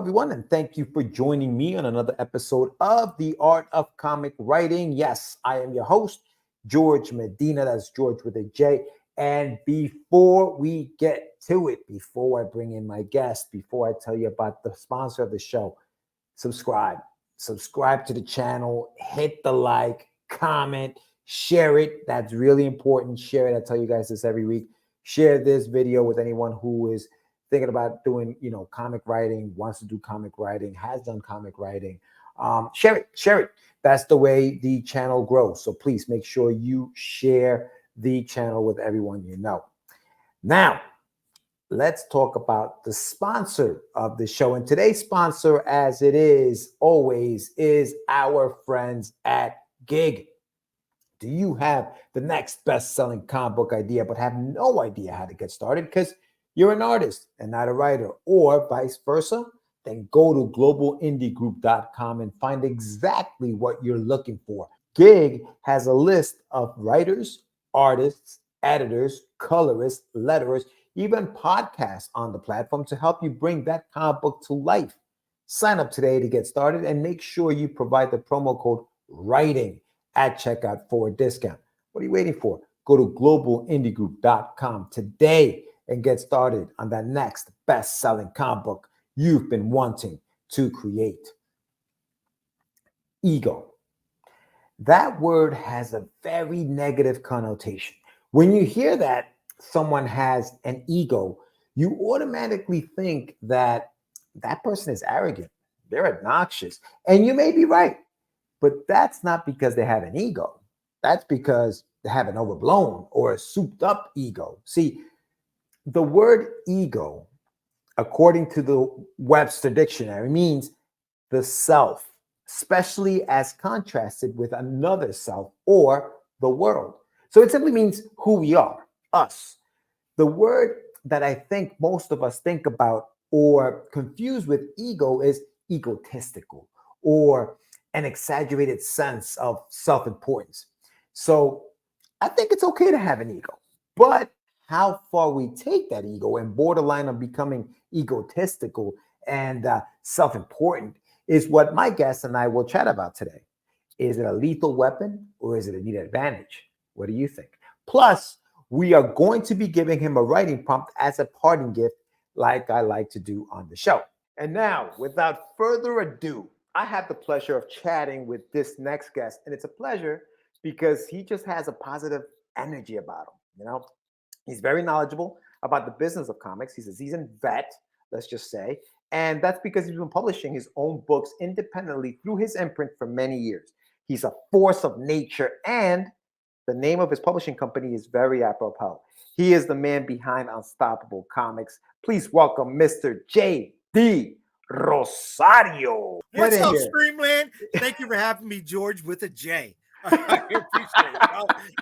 everyone, and thank you for joining me on another episode of The Art of Comic Writing. Yes, I am your host, Jorge Medina. That's George with a J. And before we get to it, before I bring in my guest, before I tell you about the sponsor of the show, subscribe. Subscribe to the channel, hit the like, comment, share it. That's really important. Share it. I tell you guys this every week. Share this video with anyone who is thinking about doing, comic writing, wants to do comic writing, has done comic writing. Share it. That's the way the channel grows. So please make sure you share the channel with everyone you know. Now, let's talk about the sponsor of the show. And today's sponsor, as it is always, is our friends at Gig. Do you have the next best-selling comic book idea but have no idea how to get started because you're an artist and not a writer, or vice versa? Then go to globalindiegroup.com and find exactly what you're looking for. Gig has a list of writers, artists, editors, colorists, letterers, even podcasts on the platform to help you bring that comic book to life. Sign up today to get started and make sure you provide the promo code WRITING at checkout for a discount. What are you waiting for? Go to globalindiegroup.com today and get started on that next best-selling comic book you've been wanting to create. Ego. That word has a very negative connotation. When you hear that someone has an ego, you automatically think that that person is arrogant, they're obnoxious, and you may be right, but that's not because they have an ego. That's because they have an overblown or a souped-up ego. See, the word ego, according to the Webster Dictionary, means the self, especially as contrasted with another self or the world. So it simply means who we are, us. The word that I think most of us think about or confuse with ego is egotistical or an exaggerated sense of self-importance. So I think it's okay to have an ego, but how far we take that ego and borderline of becoming egotistical and self-important is what my guest and I will chat about today. Is it a lethal weapon or is it a neat advantage? What do you think? Plus, we are going to be giving him a writing prompt as a parting gift, like I like to do on the show. And now, without further ado, I have the pleasure of chatting with this next guest. And it's a pleasure because he just has a positive energy about him. He's very knowledgeable about the business of comics. He's a seasoned vet, let's just say. And that's because he's been publishing his own books independently through his imprint for many years. He's a force of nature, and the name of his publishing company is very apropos. He is the man behind Unstoppable Comics. Please welcome Mr. Jay Dee Rosario. What's up, Streamland? Thank you for having me, George, with a J. I appreciate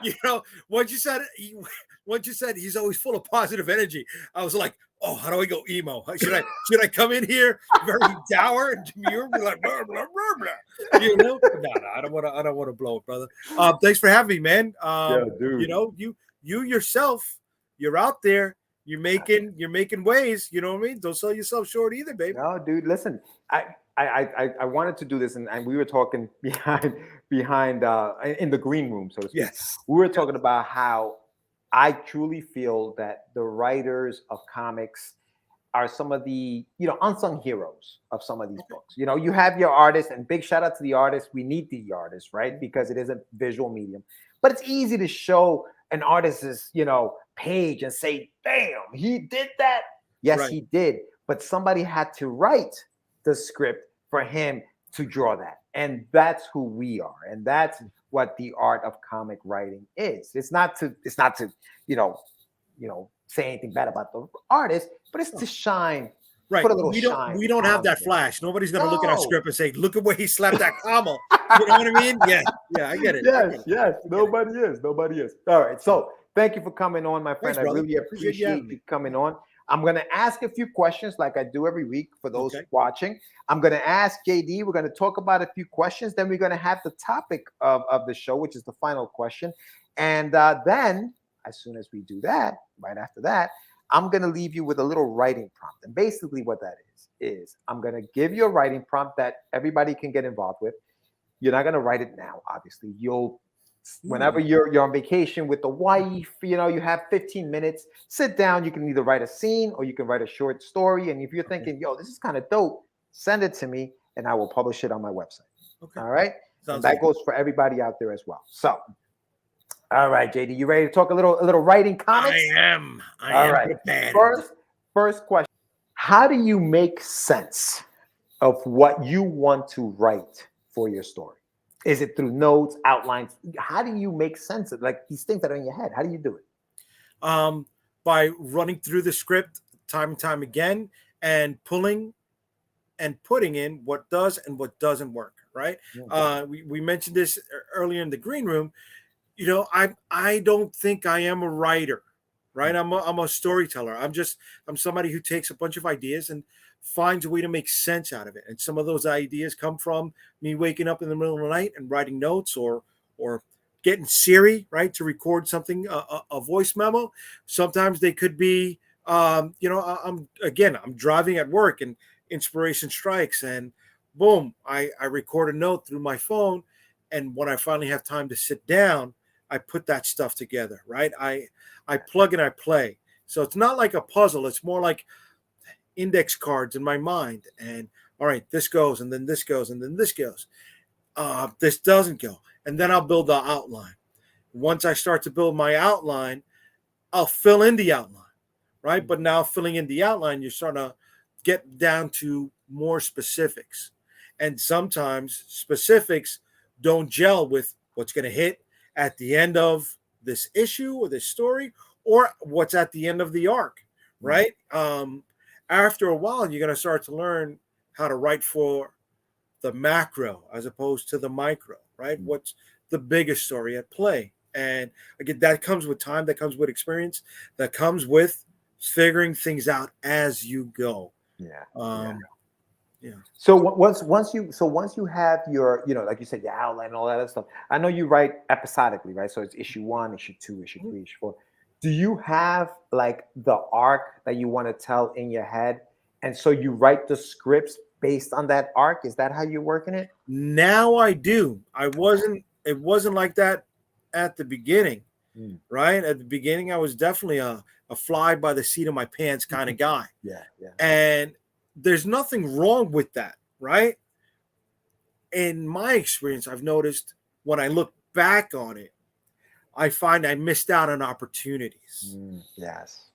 it. Once you said he's always full of positive energy, I was like, oh, how do I go emo? Should I come in here very dour and demure, be like blah blah blah blah? No, I don't want to blow it, brother. Thanks for having me, man. Yeah, dude. You yourself, you're out there. You're making waves. You know what I mean? Don't sell yourself short either, baby. No, dude. Listen, I wanted to do this, and we were talking behind in the green room, so to speak. Yes. We were talking about how I truly feel that the writers of comics are some of the unsung heroes of some of these books. You have your artists, and big shout out to the artists. We need the artists, right? Because it is a visual medium, but it's easy to show an artist's page and say, damn, he did that. Yes, right. He did, but somebody had to write the script for him to draw that. And that's who we are. And that's what the art of comic writing is. It's not to say anything bad about the artist, but it's to shine. Right. Put a little we don't have that flash. Nobody's going to look at our script and say, look at where he slapped that comma. You know what I mean? Yeah, I get it. Yes. Nobody is. All right. So thank you for coming on, my friend. Thanks, I really appreciate you coming on. I'm going to ask a few questions like I do every week for those watching. I'm going to ask JD. We're going to talk about a few questions. Then we're going to have the topic of the show, which is the final question. And then as soon as we do that, right after that, I'm going to leave you with a little writing prompt. And basically what that is I'm going to give you a writing prompt that everybody can get involved with. You're not going to write it now, obviously. You'll, whenever you're on vacation with the wife, you know, you have 15 minutes, sit down. You can either write a scene or you can write a short story. And if you're thinking, yo, this is kind of dope, send it to me and I will publish it on my website. Okay. All right. Sounds and that good. goes for everybody out there as well. So, all right, JD, you ready to talk a little writing comics? I am All right. prepared. First question. How do you make sense of what you want to write for your story? Is it through notes, outlines? How do you make sense of like these things that are in your head? How do you do it? By running through the script time and time again and pulling and putting in what does and what doesn't work, right? We mentioned this earlier in the green room. You know, I don't think I am a writer, right? I'm a storyteller. I'm somebody who takes a bunch of ideas and finds a way to make sense out of it. And some of those ideas come from me waking up in the middle of the night and writing notes or getting Siri, right, to record something, a voice memo. Sometimes they could be, I'm driving at work and inspiration strikes and boom, I record a note through my phone. And when I finally have time to sit down, I put that stuff together, right? I plug and I play. So it's not like a puzzle. It's more like index cards in my mind. And all right, this goes, and then this goes, and then this goes. This doesn't go. And then I'll build the outline. Once I start to build my outline, I'll fill in the outline, right? But now filling in the outline, you're starting to get down to more specifics. And sometimes specifics don't gel with what's going to hit at the end of this issue or this story or what's at the end of the arc, right? After a while, you're going to start to learn how to write for the macro as opposed to the micro, right? What's the biggest story at play? And again, that comes with time, that comes with experience, that comes with figuring things out as you go. So once you have your, you know, like you said, your outline and all that other stuff, I know you write episodically, right? So it's issue 1, issue 2, issue 3, issue 4. Do you have like the arc that you want to tell in your head? And so you write the scripts based on that arc? Is that how you're working it? Now I do. It wasn't like that at the beginning, right? At the beginning, I was definitely a fly by the seat of my pants kind of guy. Yeah. And there's nothing wrong with that, right? In my experience, I've noticed when I look back on it, I find I missed out on opportunities. Yes.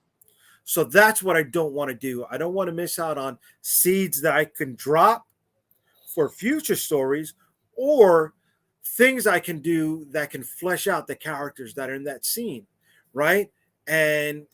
So that's what I don't want to do. I don't want to miss out on seeds that I can drop for future stories or things I can do that can flesh out the characters that are in that scene, right? And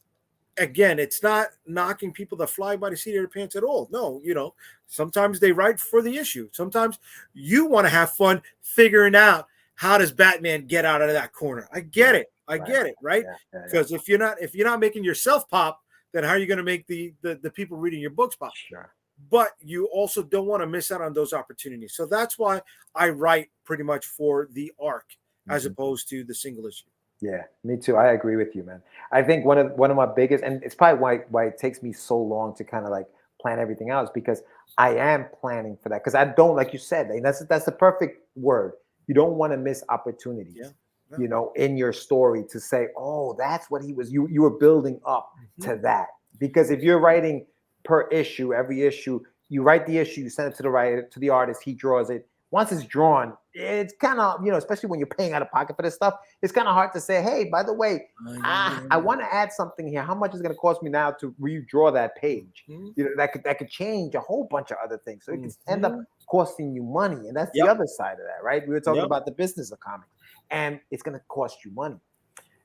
again, it's not knocking people that fly by the seat of their pants at all. No, you know, sometimes they write for the issue. Sometimes you want to have fun figuring out how does Batman get out of that corner. I get it. I get it, right? Because if you're not making yourself pop, then how are you going to make the people reading your books pop? Sure. But you also don't want to miss out on those opportunities. So that's why I write pretty much for the arc as opposed to the single issue. Yeah, me too. I agree with you, man. I think one of my biggest, and it's probably why it takes me so long to kind of like plan everything out, is because I am planning for that. Because I don't, like you said, and that's the perfect word. You don't want to miss opportunities, you know, in your story to say, oh, that's what he was. You were building up to that. Because if you're writing per issue, every issue, you write the issue, you send it to the writer, to the artist, he draws it. Once it's drawn, it's kind of, you know, especially when you're paying out of pocket for this stuff, it's kind of hard to say, hey, by the way, I want to add something here. How much is it going to cost me now to redraw that page? You know, that could change a whole bunch of other things. So it could end up costing you money. And that's the other side of that, right? We were talking about the business of comics, and it's going to cost you money.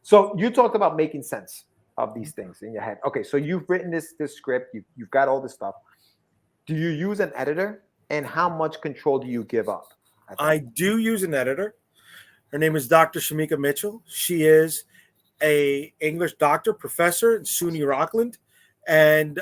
So you talked about making sense of these things in your head. Okay, so you've written this script. You've got all this stuff. Do you use an editor? And how much control do you give up? I do use an editor. Her name is Dr. Shamika Mitchell. She is a English doctor, professor in SUNY Rockland. And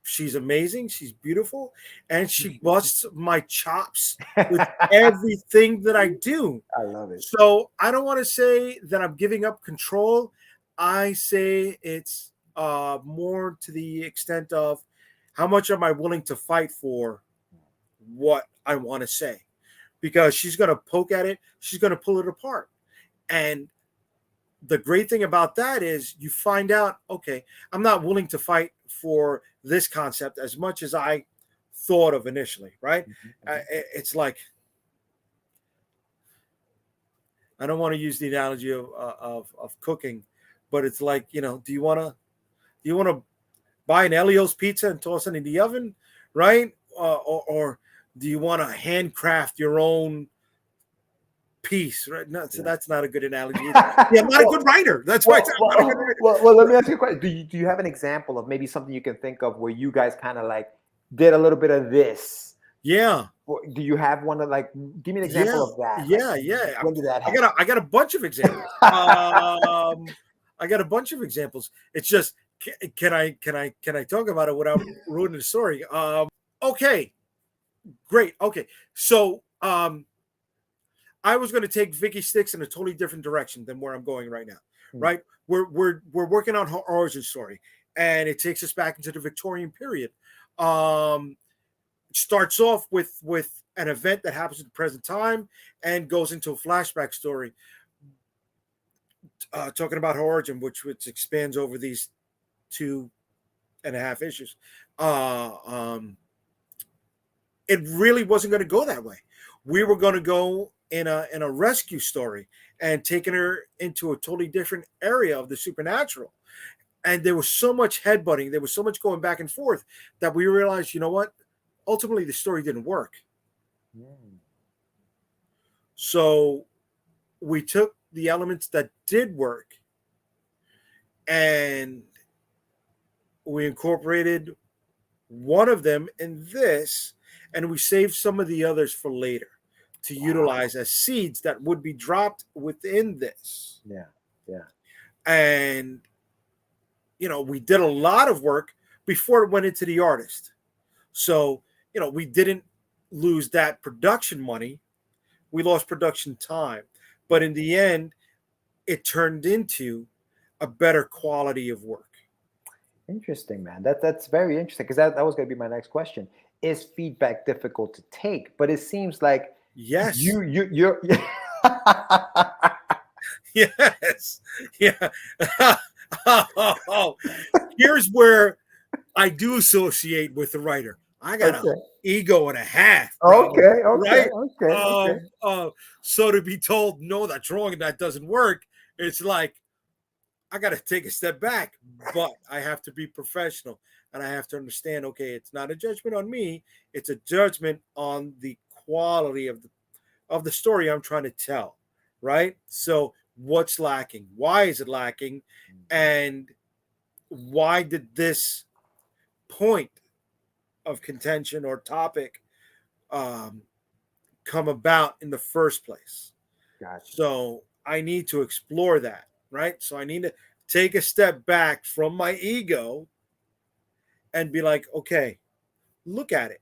she's amazing. She's beautiful. And she busts my chops with everything that I do. I love it. So I don't want to say that I'm giving up control. I say it's more to the extent of how much am I willing to fight for what I want to say, because she's going to poke at it, she's going to pull it apart. And the great thing about that is you find out, okay, I'm not willing to fight for this concept as much as I thought of initially, right? It's like, I don't want to use the analogy of cooking, but it's like, do you want to buy an Elio's pizza and toss it in the oven, right? Or do you want to handcraft your own piece, right? No, so that's not a good analogy either. Yeah, I'm not a good writer. That's why I'm not a good writer. Well, let me ask you a question. Do you have an example of maybe something you can think of where you guys kind of like did a little bit of this? Yeah. Or do you have one of like? Give me an example of that. Yeah, like, yeah. When did that happen? I got a bunch of examples. I got a bunch of examples. It's just, can I talk about it without ruining the story? Okay, great. Okay, so I was going to take Vicky Sticks in a totally different direction than where I'm going right now. Right? We're working on her origin story, and it takes us back into the Victorian period. Starts off with an event that happens at the present time and goes into a flashback story, talking about her origin, which expands over these 2.5 issues. It really wasn't going to go that way. We were going to go in a rescue story and taking her into a totally different area of the supernatural. And there was so much headbutting, there was so much going back and forth that we realized, you know what? Ultimately, the story didn't work. So we took the elements that did work and we incorporated one of them in this, and we saved some of the others for later to utilize as seeds that would be dropped within this. Yeah. And we did a lot of work before it went into the artist. So, we didn't lose that production money. We lost production time. But in the end, it turned into a better quality of work. Interesting, man. That's very interesting, because that was going to be my next question. Is feedback difficult to take? But it seems like yes, you're yes, yeah. Here's where I do associate with the writer. I got an ego and a half. Bro, Okay. So to be told, no, that's wrong and that doesn't work, it's like, I got to take a step back, but I have to be professional and I have to understand, okay, it's not a judgment on me. It's a judgment on the quality of the story I'm trying to tell, right? So what's lacking? Why is it lacking? And why did this point of contention or topic come about in the first place? Gotcha. So I need to explore that, right? So I need to take a step back from my ego and be like, okay, look at it.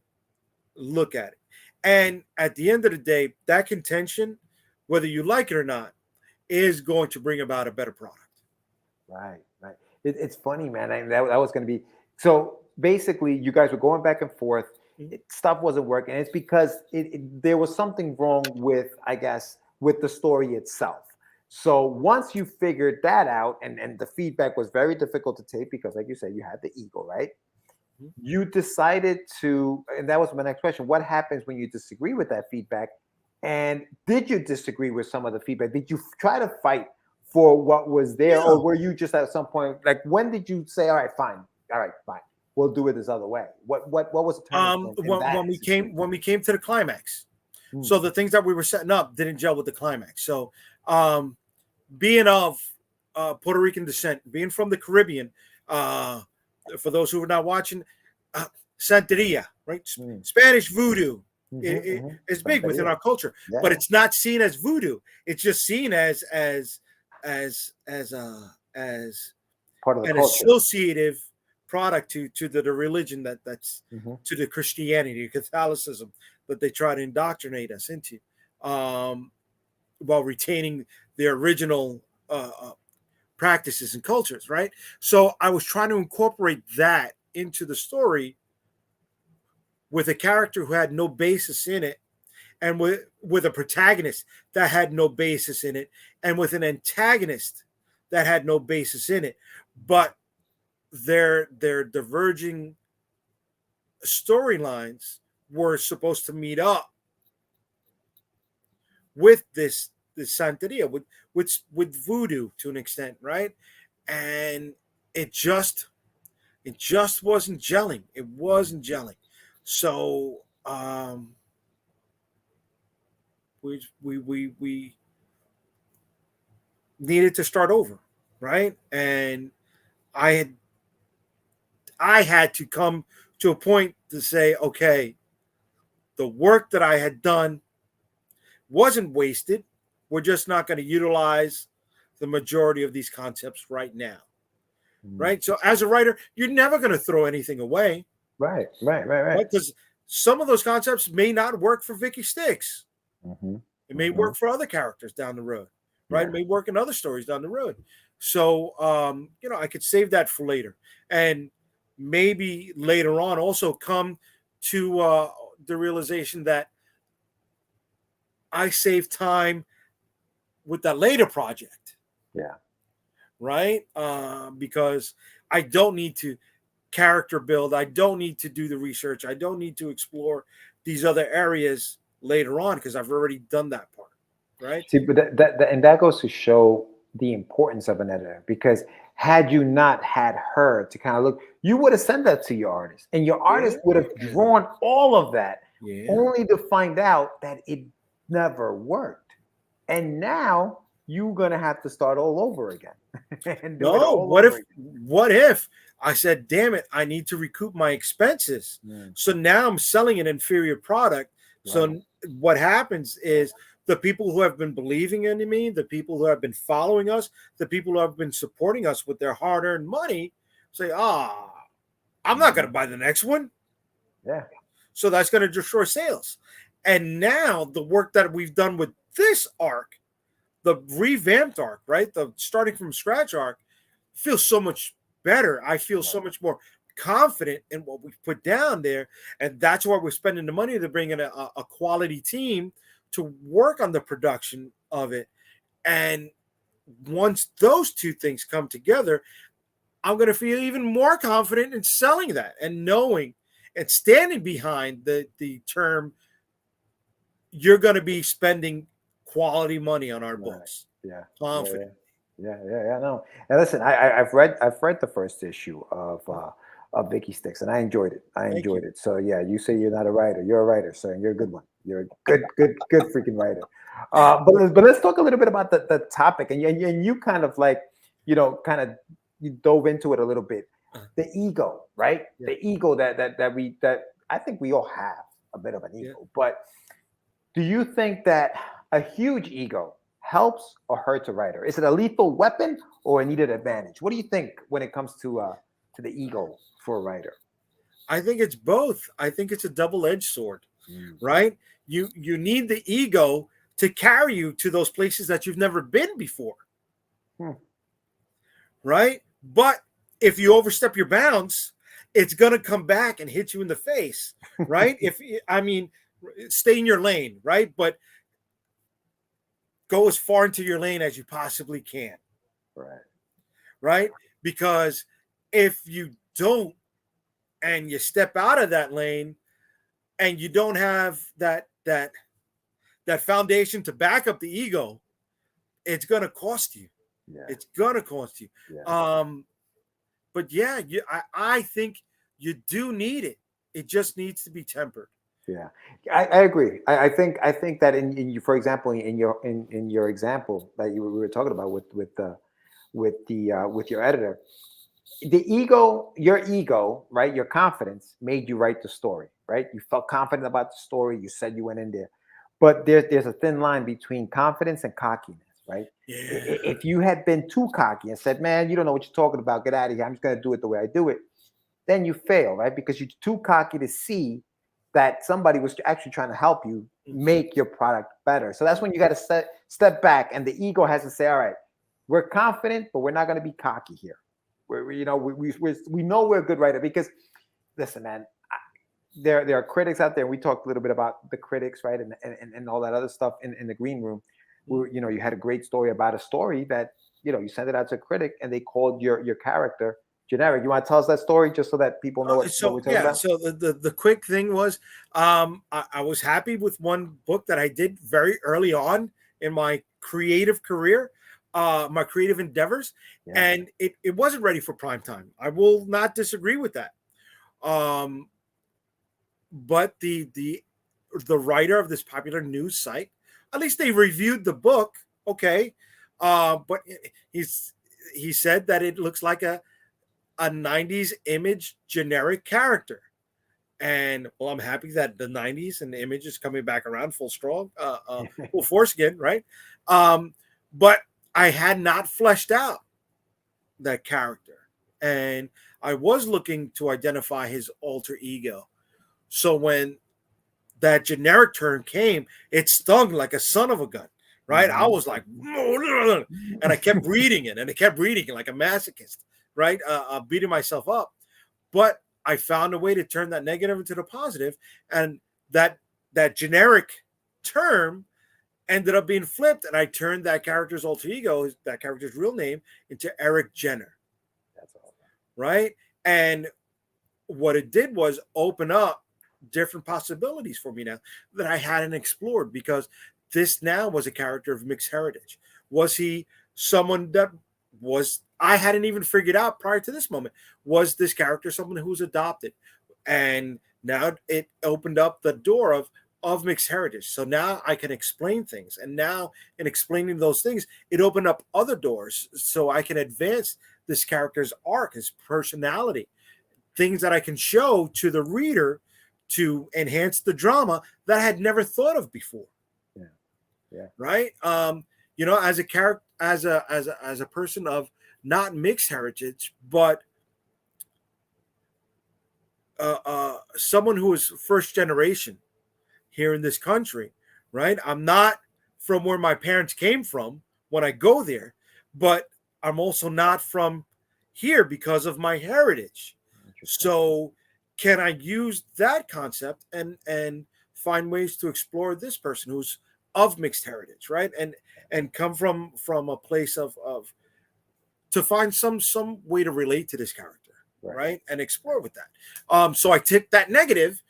And at the end of the day, that contention, whether you like it or not, is going to bring about a better product. Right. It's funny, man. That was going to be, so basically you guys were going back and forth. Stuff wasn't working. It's because there was something wrong with, I guess, with the story itself. So once you figured that out, and the feedback was very difficult to take because, like you said, you had the ego, right? You decided to, and that was my next question, what happens when you disagree with that feedback? And did you disagree with some of the feedback? Did you try to fight for what was there? Or were you just at some point, like, when did you say, all right, fine, we'll do it this other way? What was the turning point when we came to the climax? So the things that we were setting up didn't gel with the climax. So being of Puerto Rican descent, being from the Caribbean, for those who are not watching, Santeria, right? Spanish voodoo is big within our culture, but it's not seen as voodoo. It's just seen as part of the an culture. associative product to the religion that's to the Christianity, Catholicism that they try to indoctrinate us into, while retaining their original practices and cultures, right? So I was trying to incorporate that into the story with a character who had no basis in it, and with a protagonist that had no basis in it, and with an antagonist that had no basis in it, but their diverging storylines were supposed to meet up with this Santeria, with voodoo to an extent, right? And it just wasn't gelling. It wasn't gelling. So we needed to start over, right? And I had I had to come to a point to say, okay, the work that I had done wasn't wasted. We're just not going to utilize the majority of these concepts right now. Right. So as a writer, you're never going to throw anything away. Right. Because some of those concepts may not work for Vicky Styx. Mm-hmm. It may work for other characters down the road. Right. Yeah. It may work in other stories down the road. So, I could save that for later. And maybe later on also come to the realization that I save time with that later project. Yeah. Right. Because I don't need to character build. I don't need to do the research. I don't need to explore these other areas later on because I've already done that part. Right. See, but that goes to show the importance of an editor, because had you not had her to kind of look, you would have sent that to your artist, and your artist would have drawn all of that, only to find out that it never worked. And now you're gonna have to start all over again. And do it all what over if again. what if I said, damn it, I need to recoup my expenses. So now I'm selling an inferior product. So what happens is the people who have been believing in me, the people who have been following us, the people who have been supporting us with their hard-earned money say, I'm not going to buy the next one. Yeah. So that's going to destroy sales. And now the work that we've done with this arc, the revamped arc, right? The starting from scratch arc feels so much better. I feel so much more confident in what we've put down there. And that's why we're spending the money to bring in a quality team to work on the production of it. And once those two things come together, I'm going to feel even more confident in selling that and knowing and standing behind the term, you're going to be spending quality money on our books. Yeah. Confident. Yeah. No. And listen, I've read the first issue of Vicky Styx, and I enjoyed it. I enjoyed it. So yeah, you say you're not a writer. You're a writer, sir, and you're a good one. You're a good freaking writer. But let's talk a little bit about the topic, and you kind of like, you dove into it a little bit. The ego, right? Yeah. The ego that I think we all have a bit of an ego. But do you think that a huge ego helps or hurts a writer? Is it a lethal weapon or a needed advantage? What do you think when it comes to the ego for a writer? I think it's both. I think it's a double-edged sword, right? You need the ego to carry you to those places that you've never been before, right? But if you overstep your bounds, it's going to come back and hit you in the face, right? Stay in your lane, right? But go as far into your lane as you possibly can. Right? Because if you don't, and you step out of that lane and you don't have that foundation to back up the ego, it's going to cost you. Yeah. It's going to cost you. Yeah. But yeah, I think you do need it. It just needs to be tempered. Yeah, I agree. I think that in you, for example, in your example that we were talking about with your editor, the ego, your ego, right? Your confidence made you write the story, right? You felt confident about the story. You said you went in there, but there's a thin line between confidence and cockiness, right? Yeah. If you had been too cocky and said, "Man, you don't know what you're talking about. Get out of here. I'm just going to do it the way I do it," then you fail, right? Because you're too cocky to see that somebody was actually trying to help you make your product better. So that's when you got to step back, and the ego has to say, all right, we're confident, but we're not going to be cocky here. We know we're a good writer because, listen, man, there are critics out there. We talked a little bit about the critics, right, and all that other stuff in the green room. You had a great story about a story that you sent it out to a critic and they called your character generic. You want to tell us that story just so that people know what we're talking about? So the quick thing was, I was happy with one book that I did very early on in my creative career, my creative endeavors, and it wasn't ready for prime time. I will not disagree with that. But the writer of this popular news site, at least they reviewed the book, okay, but he said that it looks like a 90s image generic character. And well, I'm happy that the 90s and the image is coming back around full strong, full force again, right? But I had not fleshed out that character, and I was looking to identify his alter ego. So when that generic term came, it stung like a son of a gun, right? I was like, and I kept reading it, and I kept reading it like a masochist, right? Beating myself up. But I found a way to turn that negative into the positive, and that generic term ended up being flipped, and I turned that character's alter ego, that character's real name, into Eric Jenner. That's all. Right? And what it did was open up different possibilities for me now that I hadn't explored, because this now was a character of mixed heritage. Was he someone that I hadn't even figured out prior to this moment? Was this character someone who was adopted? And now it opened up the door of mixed heritage. So now I can explain things. And now in explaining those things, it opened up other doors so I can advance this character's arc, his personality, things that I can show to the reader to enhance the drama that I had never thought of before. Yeah. Right. As a character, as a person of not mixed heritage, but someone who is first generation here in this country, right? I'm not from where my parents came from when I go there, but I'm also not from here because of my heritage. So can I use that concept and find ways to explore this person who's of mixed heritage, right? And come from a place of to find some way to relate to this character, right? And explore with that. So I took that negative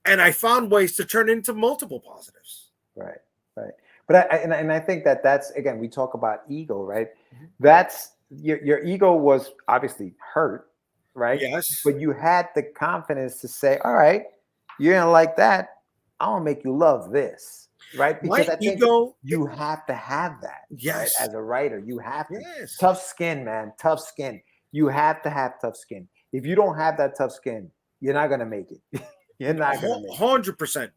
and I found ways to turn into multiple positives. Right. But I think that's, again, we talk about ego, right? That's your ego was obviously hurt, right? Yes. But you had the confidence to say, all right, you're gonna like that. I want to make you love this, right? Because I think you have to have that. Yes. Right? As a writer, you have to. Yes. Tough skin, man. Tough skin. You have to have tough skin. If you don't have that tough skin, you're not gonna make it. You're not gonna make it. 100%.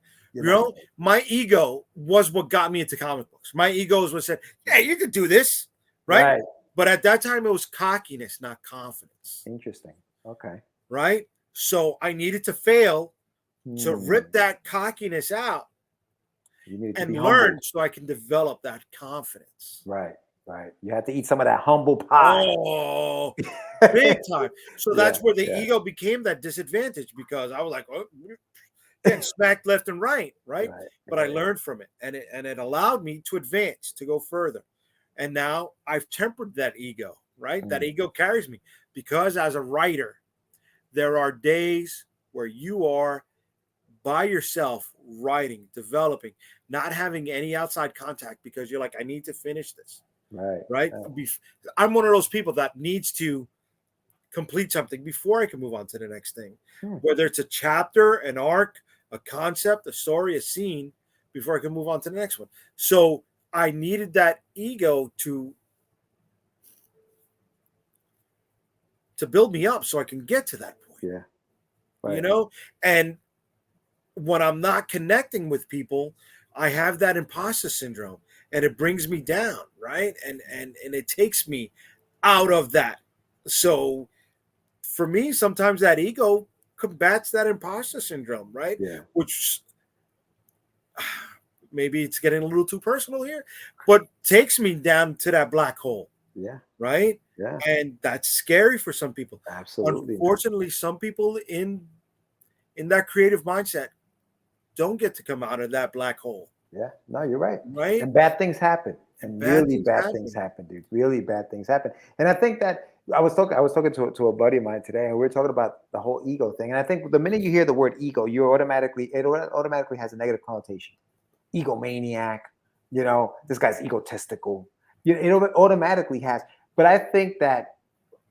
My ego was what got me into comic books. My ego was what said, "Yeah, you could do this," right? But at that time, it was cockiness, not confidence. Interesting. Okay. Right. So I needed to fail to rip that cockiness out and learn humble, so I can develop that confidence. Right. You had to eat some of that humble pie. Oh, big time. So that's where the ego became that disadvantage, because I was like, oh, getting smacked left and right. But I learned from it, and it allowed me to advance, to go further. And now I've tempered that ego, right? That ego carries me, because as a writer, there are days where you are by yourself writing, developing, not having any outside contact, because you're like, I need to finish this. Right. I'm one of those people that needs to complete something before I can move on to the next thing, whether it's a chapter, an arc, a concept, a story, a scene, before I can move on to the next one. So I needed that ego to build me up so I can get to that point. And when I'm not connecting with people, I have that imposter syndrome, and it brings me down, right? And it takes me out of that. So for me, sometimes that ego combats that imposter syndrome, right? Which maybe it's getting a little too personal here, but takes me down to that black hole. Yeah. right? Yeah. And that's scary for some people. Absolutely. Unfortunately, some people in that creative mindset don't get to come out of that black hole, Yeah. No, you're right. right? And bad things happen. And And bad really things bad things happen. happen, dude. Really bad things happen. And I think that I was talking to a buddy of mine today, and we were talking about the whole ego thing. And I think the minute you hear the word ego, it automatically has a negative connotation. Egomaniac, this guy's egotistical. It automatically has. But I think that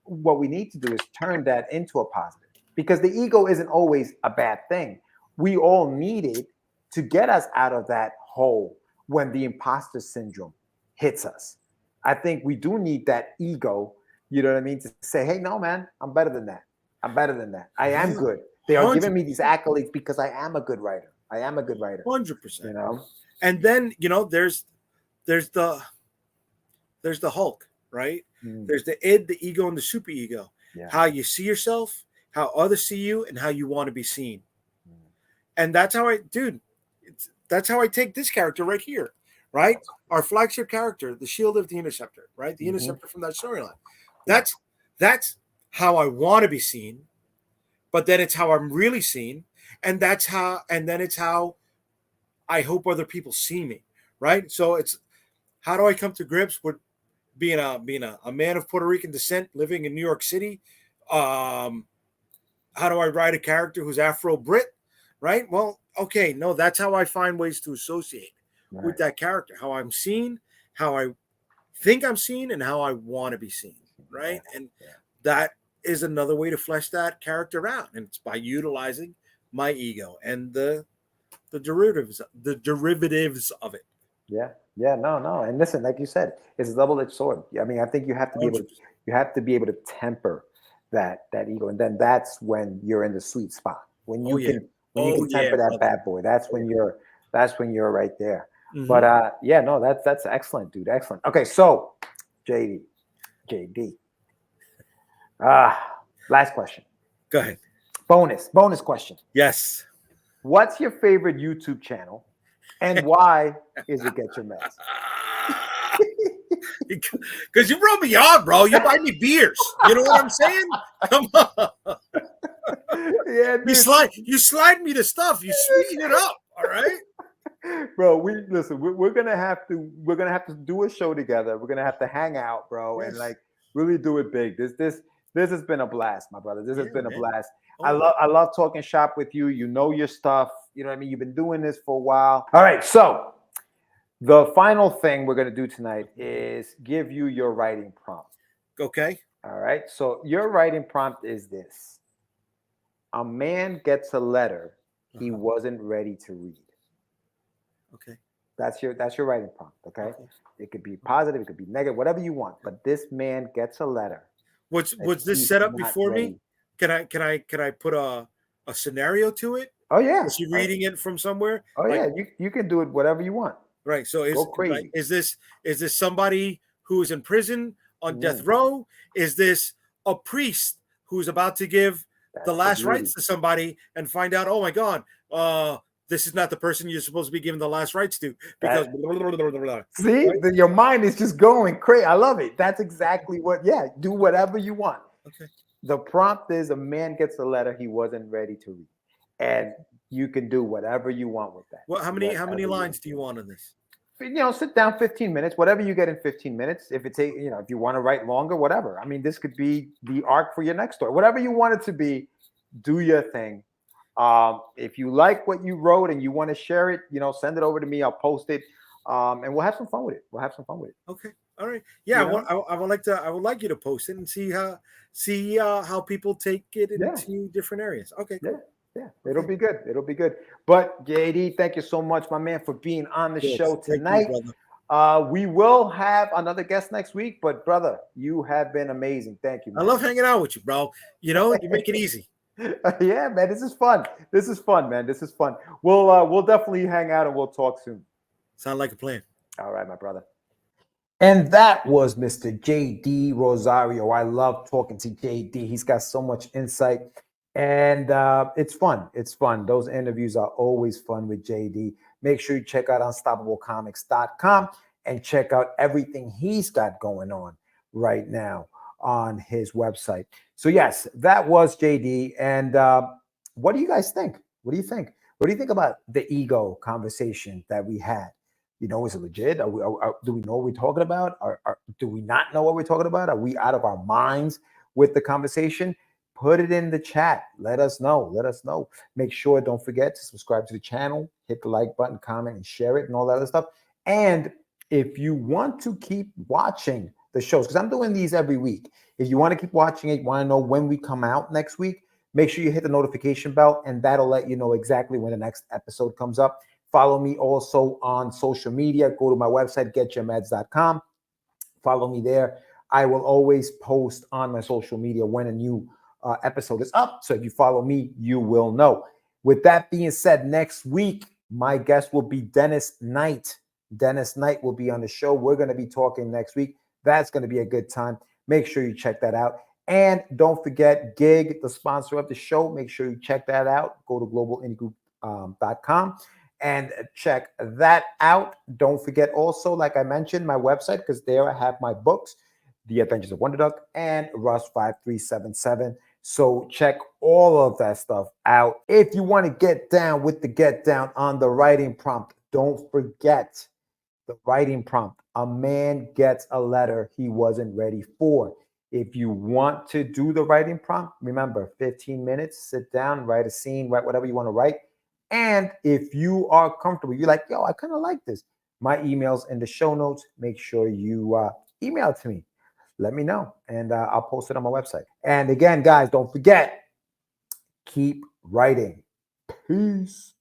what we need to do is turn that into a positive, because the ego isn't always a bad thing. We all need it to get us out of that hole when the imposter syndrome hits us. I think we do need that ego, you know what I mean, to say, hey, no, man, I'm better than that. I'm better than that. I am Yeah, good. They are giving me these 100%. accolades because I am a good writer. I am a good writer, 100%. you know? And then, there's the Hulk, right? Mm, There's the id, the ego, and the super ego. yeah. How you see yourself, how others see you, and how you want to be seen. Mm, And that's how that's how I take this character right here, right? Our flagship character, the Shield of the Interceptor, right? The mhm, Interceptor from that storyline. yeah. That's how I want to be seen, but then it's how I'm really seen, and then it's how I hope other people see me, right? So it's how do I come to grips with being a man of Puerto Rican descent living in New York City? Um, how do I write a character who's Afro Brit? Right? Well, okay, no, that's how I find ways to associate with Right. that character. How I'm seen, how I think I'm seen, and how I want to be seen. Yeah. Right? And Yeah. that is another way to flesh that character out. And it's by utilizing my ego and the derivatives of it. Yeah, yeah, no, no. And listen, like you said, it's a double-edged sword. I mean, I think you have to be able to 100%. temper that ego, and then that's when you're in the sweet spot. When Oh you yeah. can Oh yeah, temper that brother. bad boy, that's when you're right there. But Hmm. yeah, no, that's excellent, dude. Excellent. Okay, so JD, JD. Last question. Go ahead. Bonus question. Yes. What's your favorite YouTube channel, and why is it Get Your Meds? Because you brought me on, bro. You buy me beers. You know what I'm saying? Come on. Yeah, You dude. slide me the stuff. You sweeten it up. All right. Bro, we listen. We're gonna have to do a show together. We're gonna have to hang out, bro, and Yes. like really do it big. This has been a blast, my brother. This has Yeah, been a man. blast. I Oh yeah. love talking shop with you. You know your stuff. You know what I mean. You've been doing this for a while. All right, so the final thing we're gonna do tonight is give you your writing prompt. Okay. All right. So your writing prompt is this: a man gets a letter he Uh-huh. wasn't ready to read. Okay. That's your writing prompt. Okay. Okay. It could be positive, it could be negative, whatever you want. But this man gets a letter that Was this he's set up not before me? ready. Can I put a scenario to it? Oh yeah. Is he reading it from somewhere? Oh Like yeah. You can do it whatever you want. right. So Go is like crazy. is this somebody who is in prison on death Mm, row? Is this a priest who's about to give the that's the last beauty. rites to somebody and find out, oh my God, this is not the person you're supposed to be giving the last rites to because That blah, blah, blah, blah, blah, see, right? your mind is just going crazy. I love it. That's exactly what. Yeah, do whatever you want. Okay. The prompt is a man gets a letter he wasn't ready to read, and you can do whatever you want with that. Well, how many Whatever you want. lines do you want on this? Sit down 15 minutes, whatever you get in 15 minutes. If it's if you want to write longer, whatever. I mean, this could be the arc for your next story. Whatever you want it to be, do your thing. If you like what you wrote and you want to share it, send it over to me. I'll post it. And we'll have some fun with it. We'll have some fun with it. Okay. All right. Yeah, You know? I would like you to post it and see how people take it Yeah. into different areas. Okay, Yeah. cool. Yeah. It'll Okay. be good. It'll be good. But JD, thank you so much, my man, for being on the Yes. show Thank you, tonight. brother. We will have another guest next week, but brother, you have been amazing. Thank you, I man. love hanging out with you, bro. You make it easy. Yeah, man, this is fun. This is fun, man. This is fun. We'll definitely hang out and we'll talk soon. Sound like a plan. All right, my brother. And that was Mr. Jay Dee Rosario. I love talking to JD. He's got so much insight, and it's fun. It's fun. Those interviews are always fun with JD. Make sure you check out unstoppablecomics.com and check out everything he's got going on right now on his website. So yes, that was JD. And what do you guys think? What do you think? What do you think about the ego conversation that we had? You know, is it legit? Do we know what we're talking about? Do we not know what we're talking about? Are we out of our minds with the conversation? Put it in the chat. Let us know. Let us know. Make sure, don't forget to subscribe to the channel, hit the like button, comment, and share it, and all that other stuff. And if you want to keep watching the shows, because I'm doing these every week, if you want to keep watching it, you want to know when we come out next week, make sure you hit the notification bell, and that'll let you know exactly when the next episode comes up. Follow me also on social media. Go to my website, getyourmeds.com. Follow me there. I will always post on my social media when a new episode is up. So if you follow me, you will know. With that being said, next week, my guest will be Dennis Knight. Dennis Knight will be on the show. We're going to be talking next week. That's going to be a good time. Make sure you check that out. And don't forget, Gig, the sponsor of the show. Make sure you check that out. Go to globalindiegroup.com and check that out. Don't forget also, like I mentioned, my website, because there I have my books, The Adventures of Wonder Duck and Russ 5377. So check all of that stuff out. If you want to get down with the get down on the writing prompt, don't forget the writing prompt. A man gets a letter he wasn't ready for. If you want to do the writing prompt, remember 15 minutes, sit down, write a scene, write whatever you want to write. And if you are comfortable, you're like, yo, I kind of like this. My email's in the show notes. Make sure you email it to me. Let me know, and I'll post it on my website. And again, guys, don't forget, keep writing. Peace.